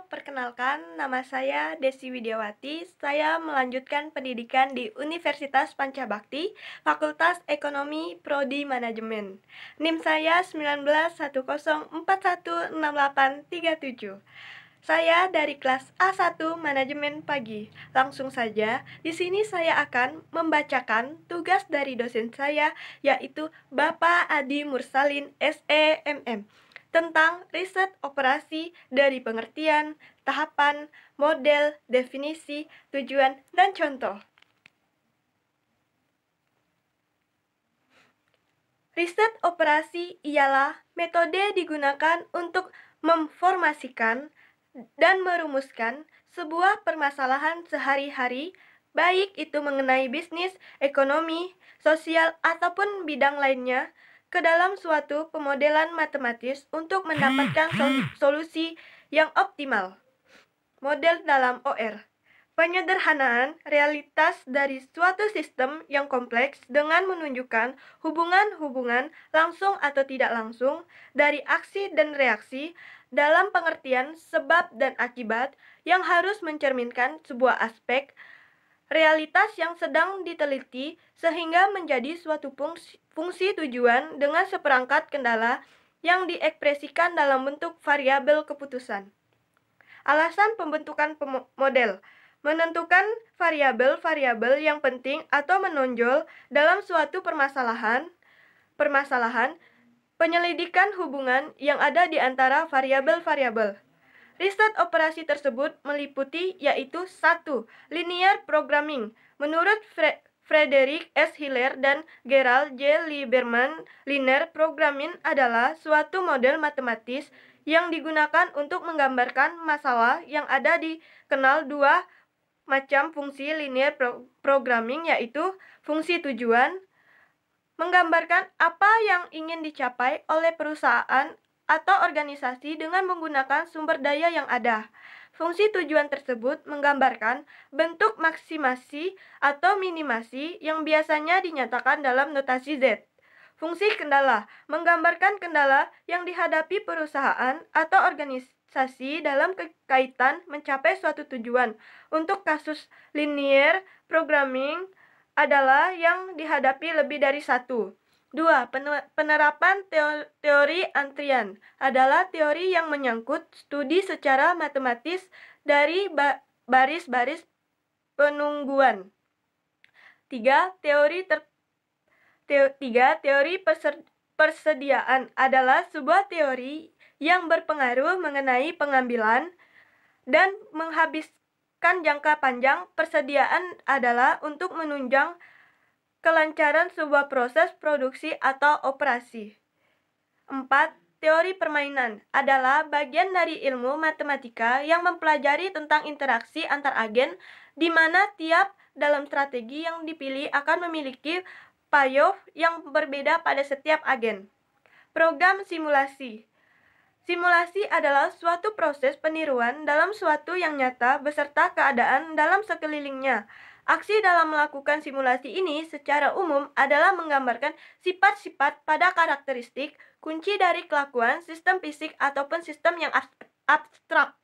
perkenalkan, nama saya Desi Widiawati. Saya melanjutkan pendidikan di Universitas Pancabakti, Fakultas Ekonomi, Prodi Manajemen. NIM saya 1910416837. Saya dari kelas A1 Manajemen Pagi. Langsung saja, di sini saya akan membacakan tugas dari dosen saya, yaitu Bapak Adi Mursalin, SEMM, tentang riset operasi dari pengertian, tahapan, model, definisi, tujuan, dan contoh. Riset operasi ialah metode digunakan untuk memformasikan dan merumuskan sebuah permasalahan sehari-hari, baik itu mengenai bisnis, ekonomi, sosial, ataupun bidang lainnya, ke dalam suatu pemodelan matematis untuk mendapatkan solusi yang optimal. Model dalam OR: penyederhanaan realitas dari suatu sistem yang kompleks dengan menunjukkan hubungan-hubungan langsung atau tidak langsung dari aksi dan reaksi dalam pengertian sebab dan akibat yang harus mencerminkan sebuah aspek realitas yang sedang diteliti sehingga menjadi suatu fungsi tujuan dengan seperangkat kendala yang diekspresikan dalam bentuk variabel keputusan. Alasan pembentukan model: menentukan variabel-variabel yang penting atau menonjol dalam suatu permasalahan, penyelidikan hubungan yang ada di antara variabel-variabel. Riset operasi tersebut meliputi yaitu 1. Linear programming. Menurut Frederick S. Hiller dan Gerald J. Lieberman, linear programming adalah suatu model matematis yang digunakan untuk menggambarkan masalah yang ada dikenal dua macam fungsi linear programming, yaitu fungsi tujuan, menggambarkan apa yang ingin dicapai oleh perusahaan atau organisasi dengan menggunakan sumber daya yang ada. Fungsi tujuan tersebut menggambarkan bentuk maksimasi atau minimasi yang biasanya dinyatakan dalam notasi Z. Fungsi kendala menggambarkan kendala yang dihadapi perusahaan atau organisasi dalam kaitan mencapai suatu tujuan. Untuk kasus linear programming adalah yang dihadapi lebih dari satu. 2. Penerapan teori antrian adalah teori yang menyangkut studi secara matematis dari baris-baris penungguan. 3. Teori persediaan adalah sebuah teori yang berpengaruh mengenai pengambilan dan menghabiskan jangka panjang. Persediaan adalah untuk menunjang kelancaran sebuah proses produksi atau operasi. 4. Teori permainan adalah bagian dari ilmu matematika yang mempelajari tentang interaksi antar agen, di mana tiap dalam strategi yang dipilih akan memiliki payoff yang berbeda pada setiap agen. Program simulasi. Simulasi adalah suatu proses peniruan dalam suatu yang nyata beserta keadaan dalam sekelilingnya. Aksi dalam melakukan simulasi ini secara umum adalah menggambarkan sifat-sifat pada karakteristik kunci dari kelakuan sistem fisik ataupun sistem yang abstrak.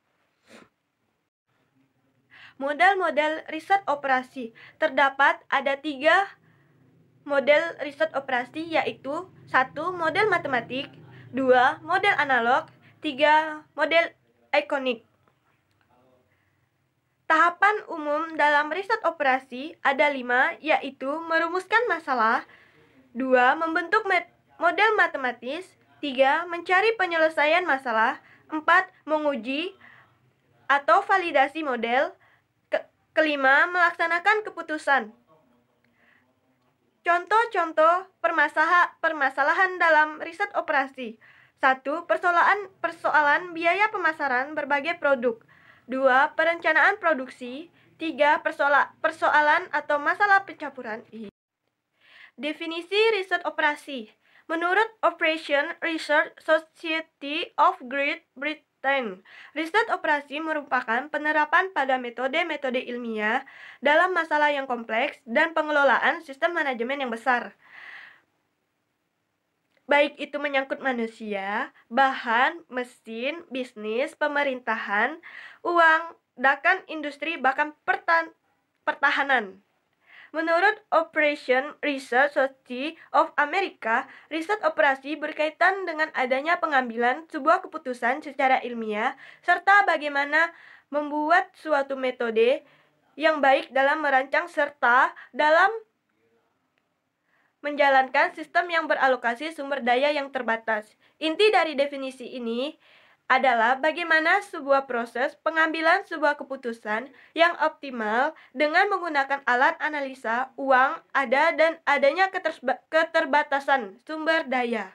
Model-model riset operasi. Terdapat ada 3 model riset operasi, yaitu 1. Model matematik, 2. Model analog, 3. Model ikonik. Tahapan umum dalam riset operasi ada 5, yaitu merumuskan masalah, 2. Membentuk model matematis, 3. Mencari penyelesaian masalah, 4. Menguji atau validasi model, kelima, melaksanakan keputusan. Contoh-contoh permasalahan dalam riset operasi. 1. Persoalan biaya pemasaran berbagai produk. 2. Perencanaan produksi. 3. Persoalan atau masalah pencampuran. Definisi riset operasi. Menurut Operation Research Society of Great Britain, riset operasi merupakan penerapan pada metode-metode ilmiah dalam masalah yang kompleks dan pengelolaan sistem manajemen yang besar. baik itu menyangkut manusia, bahan, mesin, bisnis, pemerintahan, uang, bahkan industri, bahkan pertahanan. Menurut Operation Research Society of America, riset operasi berkaitan dengan adanya pengambilan sebuah keputusan secara ilmiah serta bagaimana membuat suatu metode yang baik dalam merancang serta dalam menjalankan sistem yang beralokasi sumber daya yang terbatas. Inti dari definisi ini adalah bagaimana sebuah proses pengambilan sebuah keputusan yang optimal dengan menggunakan alat analisa uang ada dan adanya keterbatasan sumber daya.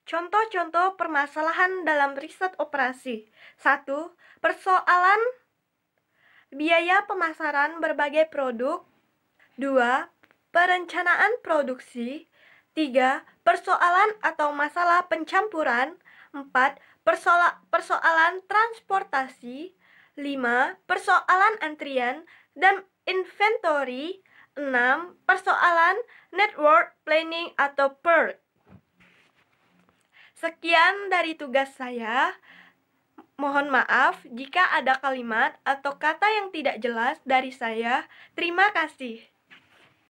Contoh-contoh permasalahan dalam riset operasi. 1. Persoalan biaya pemasaran berbagai produk. 2. Perencanaan produksi. 3. Persoalan atau masalah pencampuran. 4. Persoalan transportasi. 5. Persoalan antrian dan inventory. 6. Persoalan network planning atau PERT. Sekian dari tugas saya. Mohon maaf jika ada kalimat atau kata yang tidak jelas dari saya. Terima kasih.